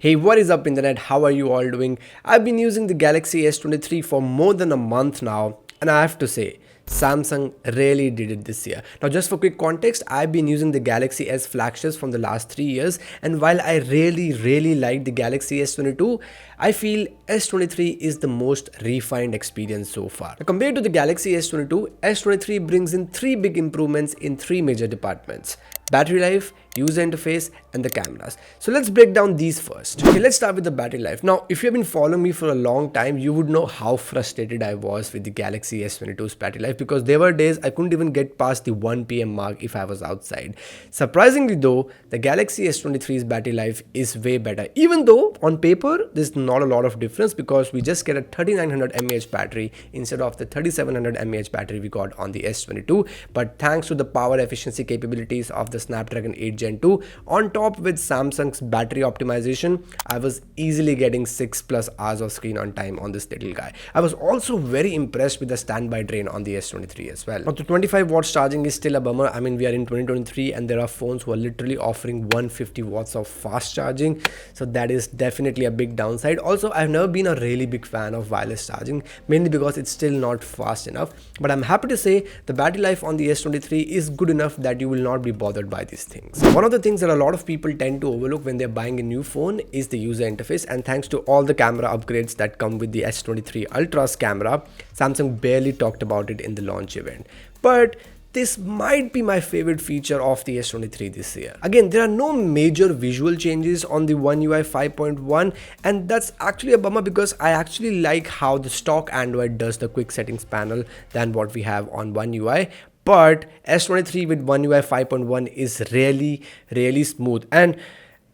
Hey, what is up internet? How are you all doing? I've been using the Galaxy S23 for more than a month now, and I have to say, Samsung really did it this year. Now, just for quick context, I've been using the Galaxy S flagships from the last 3 years, and while I really like the Galaxy S22, I feel S23 is the most refined experience so far. Now, compared to the Galaxy S22, S23 brings in 3 big improvements in 3 major departments: battery life, user interface, and the cameras. So let's break down these first. Okay, let's start with the battery life. Now, if you've been following me for a long time, you would know how frustrated I was with the Galaxy S22's battery life, because there were days I couldn't even get past the 1 p.m. mark if I was outside. Surprisingly though, the Galaxy S23's battery life is way better, even though on paper there's not a lot of difference, because we just get a 3900 mAh battery instead of the 3700 mAh battery we got on the S22. But thanks to the power efficiency capabilities of the Snapdragon 8 Gen 2 on top with Samsung's battery optimization, I was easily getting 6+ hours of screen on time on this little guy. I was also very impressed with the standby drain on the S23 as well. Now, the 25 watts charging is still a bummer. I mean, we are in 2023 and there are phones who are literally offering 150 watts of fast charging, so that is definitely a big downside. Also, I've never been a really big fan of wireless charging, mainly because it's still not fast enough, but I'm happy to say the battery life on the S23 is good enough that you will not be bothered by these things. One of the things that a lot of people tend to overlook when they're buying a new phone is the user interface, and thanks to all the camera upgrades that come with the S23 Ultra's camera, Samsung barely talked about it in the launch event. But this might be my favorite feature of the S23 this year. Again, there are no major visual changes on the One UI 5.1, and that's actually a bummer because I actually like how the stock Android does the quick settings panel than what we have on One UI. But S23 with One UI 5.1 is really smooth, and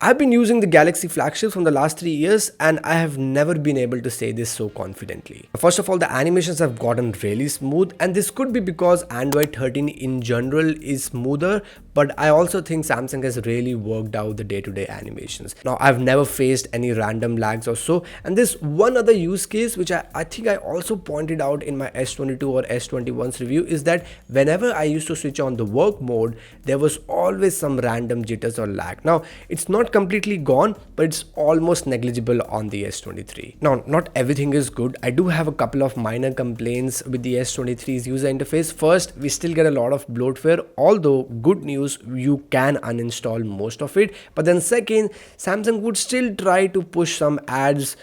I've been using the Galaxy flagships from the last 3 years, and I have never been able to say this so confidently. First of all, the animations have gotten really smooth, and this could be because Android 13 in general is smoother, but I also think Samsung has really worked out the day-to-day animations. Now, I've never faced any random lags or so, and this one other use case which I think I also pointed out in my S22 or S21's review is that whenever I used to switch on the work mode, there was always some random jitters or lag. Now, it's not completely gone, but it's almost negligible on the S23. Now, not everything is good. I do have a couple of minor complaints with the S23's user interface. First, we still get a lot of bloatware, although good news, you can uninstall most of it. But then second, Samsung would still try to push some ads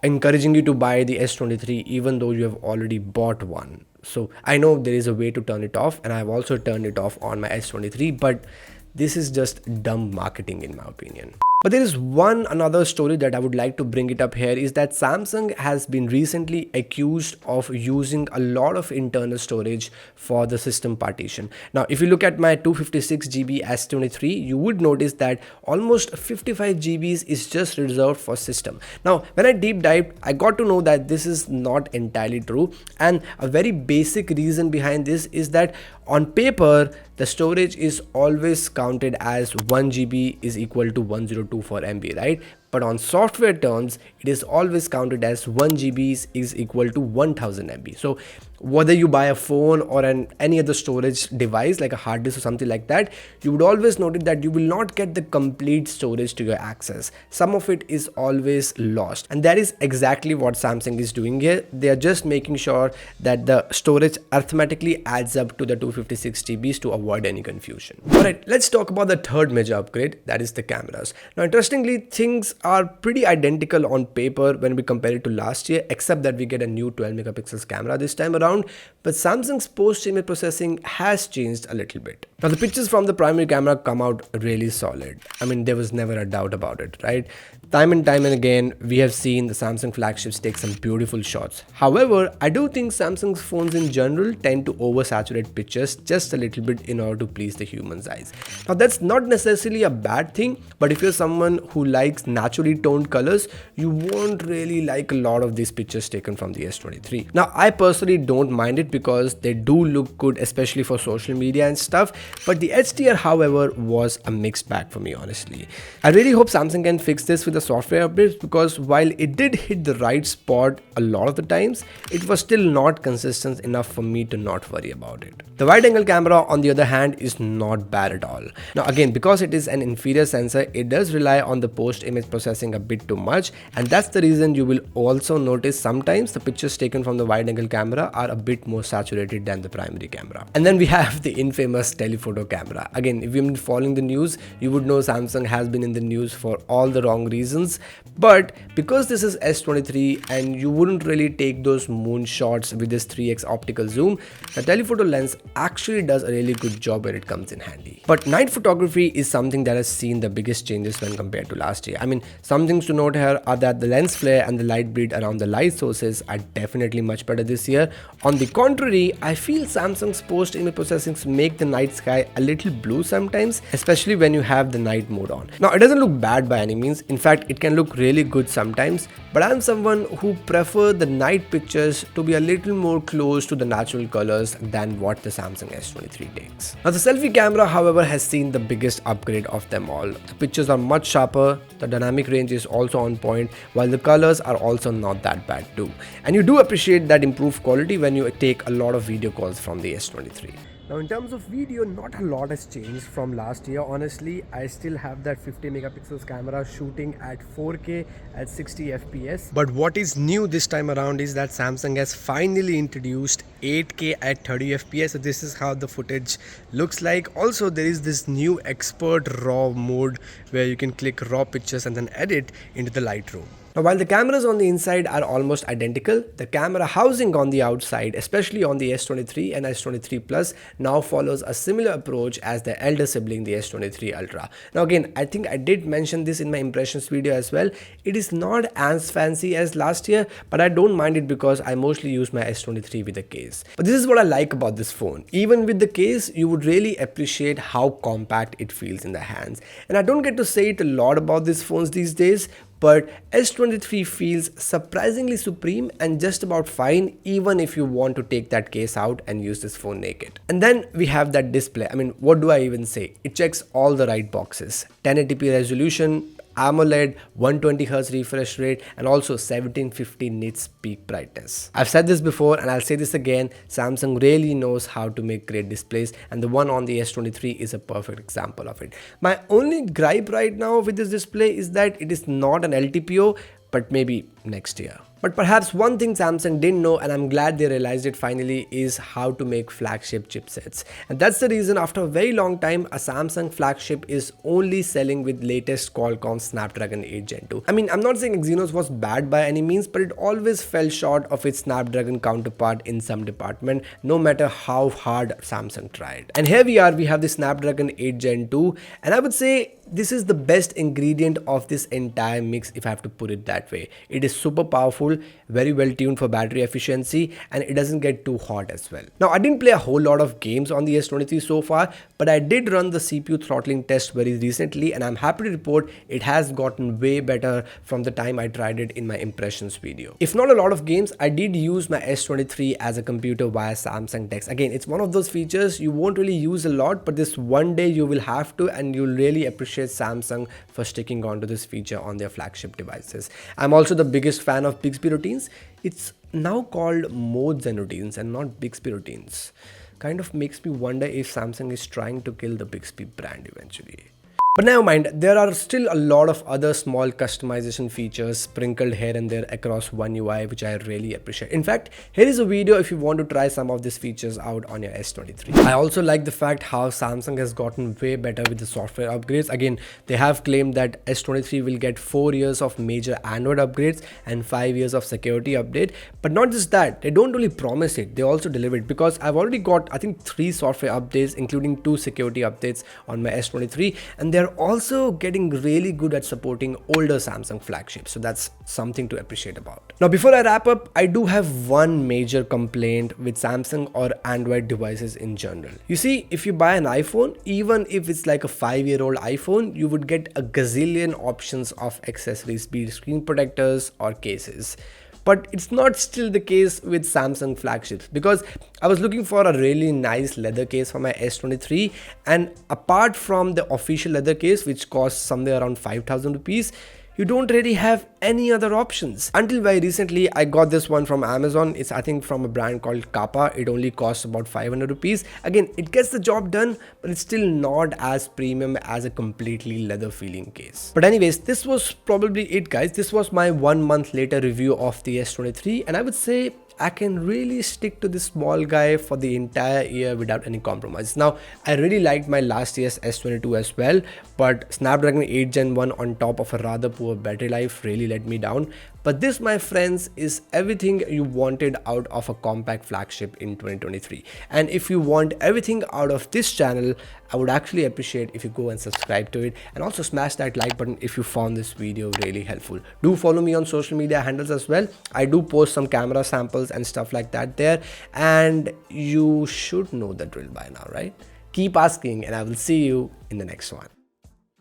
encouraging you to buy the S23 even though you have already bought one. So I know there is a way to turn it off, and I've also turned it off on my S23, but this is just dumb marketing in my opinion. But there is another story that I would like to bring it up here, is that Samsung has been recently accused of using a lot of internal storage for the system partition. Now, if you look at my 256 GB S23, you would notice that almost 55 GB is just reserved for system. Now, when I deep dived, I got to know that this is not entirely true, and a very basic reason behind this is that on paper, the storage is always counted as 1 GB is equal to 1024 MB, right? But on software terms, it is always counted as 1 GB is equal to 1000 MB. So whether you buy a phone or any other storage device like a hard disk or something like that, you would always notice that you will not get the complete storage to your access. Some of it is always lost, and that is exactly what Samsung is doing here. They are just making sure that the storage arithmetically adds up to the 256 GBs to avoid any confusion. Alright, let's talk about the third major upgrade, that is the cameras. Now, interestingly, things are pretty identical on paper when we compare it to last year, except that we get a new 12 megapixels camera this time around, but Samsung's post-image processing has changed a little bit. Now, the pictures from the primary camera come out really solid. I mean, there was never a doubt about it, right? Time and again, we have seen the Samsung flagships take some beautiful shots. However, I do think Samsung's phones in general tend to oversaturate pictures just a little bit in order to please the human's eyes. Now, that's not necessarily a bad thing, but if you're someone who likes naturally toned colors, you won't really like a lot of these pictures taken from the S23. Now, I personally don't mind it because they do look good, especially for social media and stuff, but the HDR, however, was a mixed bag for me, honestly. I really hope Samsung can fix this with the software updates, because while it did hit the right spot a lot of the times, it was still not consistent enough for me to not worry about it. The wide angle camera, on the other hand, is not bad at all. Now again, because it is an inferior sensor, it does rely on the post image processing a bit too much, and that's the reason you will also notice sometimes the pictures taken from the wide angle camera are a bit more saturated than the primary camera. And then we have the infamous telephoto camera. Again, if you've been following the news, you would know Samsung has been in the news for all the wrong reasons, but because this is S23 and you wouldn't really take those moon shots with this 3x optical zoom, the telephoto lens actually does a really good job when it comes in handy. But night photography is something that has seen the biggest changes when compared to last year. I mean, some things to note here are that the lens flare and the light bleed around the light sources are definitely much better this year. On the contrary, I feel Samsung's post-image processings make the night sky a little blue sometimes, especially when you have the night mode on. Now, it doesn't look bad by any means. In fact, it can look really good sometimes, but I'm someone who prefer the night pictures to be a little more close to the natural colors than what the Samsung S23 takes. Now, the selfie camera, however, has seen the biggest upgrade of them all. The pictures are much sharper, the dynamic range is also on point, while the colors are also not that bad too. And you do appreciate that improved quality when you take a lot of video calls from the S23. Now, in terms of video, not a lot has changed from last year. Honestly, I still have that 50 megapixels camera shooting at 4K at 60 FPS. But what is new this time around is that Samsung has finally introduced 8K at 30 FPS. So this is how the footage looks like. Also, there is this new expert RAW mode where you can click raw pictures and then edit into the Lightroom. Now, while the cameras on the inside are almost identical, the camera housing on the outside, especially on the S23 and S23 Plus, now follows a similar approach as the elder sibling, the S23 Ultra. Now again, I think I did mention this in my impressions video as well. It is not as fancy as last year, but I don't mind it because I mostly use my S23 with a case. But this is what I like about this phone. Even with the case, you would really appreciate how compact it feels in the hands. And I don't get to say it a lot about these phones these days, but S23 feels surprisingly supreme and just about fine even if you want to take that case out and use this phone naked. And then we have that display. I mean, what do I even say? It checks all the right boxes. 1080p resolution, AMOLED, 120Hz refresh rate, and also 1750 nits peak brightness. I've said this before and I'll say this again, Samsung really knows how to make great displays, and the one on the S23 is a perfect example of it. My only gripe right now with this display is that it is not an LTPO, but maybe next year. But perhaps one thing Samsung didn't know, and I'm glad they realized it finally, is how to make flagship chipsets. And that's the reason after a very long time, a Samsung flagship is only selling with latest Qualcomm Snapdragon 8 Gen 2. I mean, I'm not saying Exynos was bad by any means, but it always fell short of its Snapdragon counterpart in some department, no matter how hard Samsung tried. And here we are, we have the Snapdragon 8 Gen 2, and I would say this is the best ingredient of this entire mix, if I have to put it that way. It is super powerful, very well tuned for battery efficiency, and it doesn't get too hot as well. Now, I didn't play a whole lot of games on the S23 so far, but I did run the CPU throttling test very recently, and I'm happy to report it has gotten way better from the time I tried it in my impressions video. If not a lot of games, I did use my S23 as a computer via Samsung DeX. Again, it's one of those features you won't really use a lot, but this one day you will have to, and you'll really appreciate Samsung for sticking on to this feature on their flagship devices. I'm also the biggest fan of Bixby routines. It's now called modes and routines and not Bixby routines. Kind of makes me wonder if Samsung is trying to kill the Bixby brand eventually. But never mind, there are still a lot of other small customization features sprinkled here and there across One UI, which I really appreciate. In fact, here is a video if you want to try some of these features out on your S23. I also like the fact how Samsung has gotten way better with the software upgrades. Again, they have claimed that S23 will get 4 years of major Android upgrades and 5 years of security update. But not just that, they don't really promise it, they also deliver it, because I've already got, I think, 3 software updates, including 2 security updates on my S23, and they're also getting really good at supporting older Samsung flagships, so that's something to appreciate about. Now, before I wrap up, I do have one major complaint with Samsung or Android devices in general. You see, if you buy an iPhone, even if it's like a 5-year-old iPhone, you would get a gazillion options of accessories, be it screen protectors or cases. But it's not still the case with Samsung flagships, because I was looking for a really nice leather case for my S23, and apart from the official leather case, which costs somewhere around 5,000 rupees, you don't really have any other options. Until very recently, I got this one from Amazon. It's, I think, from a brand called Kappa. It only costs about 500 rupees. Again, it gets the job done, but it's still not as premium as a completely leather feeling case. But anyways, this was probably it, guys. This was my 1 month later review of the S23, and I would say I can really stick to this small guy for the entire year without any compromise. Now, I really liked my last year's S22 as well, but Snapdragon 8 Gen 1 on top of a rather poor battery life really let me down. But this, my friends, is everything you wanted out of a compact flagship in 2023. And if you want everything out of this channel, I would actually appreciate if you go and subscribe to it, and also smash that like button if you found this video really helpful. Do follow me on social media handles as well. I do post some camera samples and stuff like that there, and you should know the drill by now, right? Keep asking, and I will see you in the next one.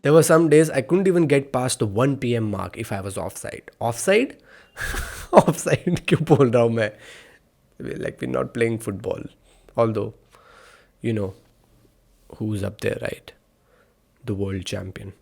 There were some days I couldn't even get past the 1 PM mark if I was offside. Offside? Offside? क्यों बोल रहा हूँ मैं? Like, we're not playing football. Although, you know who's up there, right? The world champion.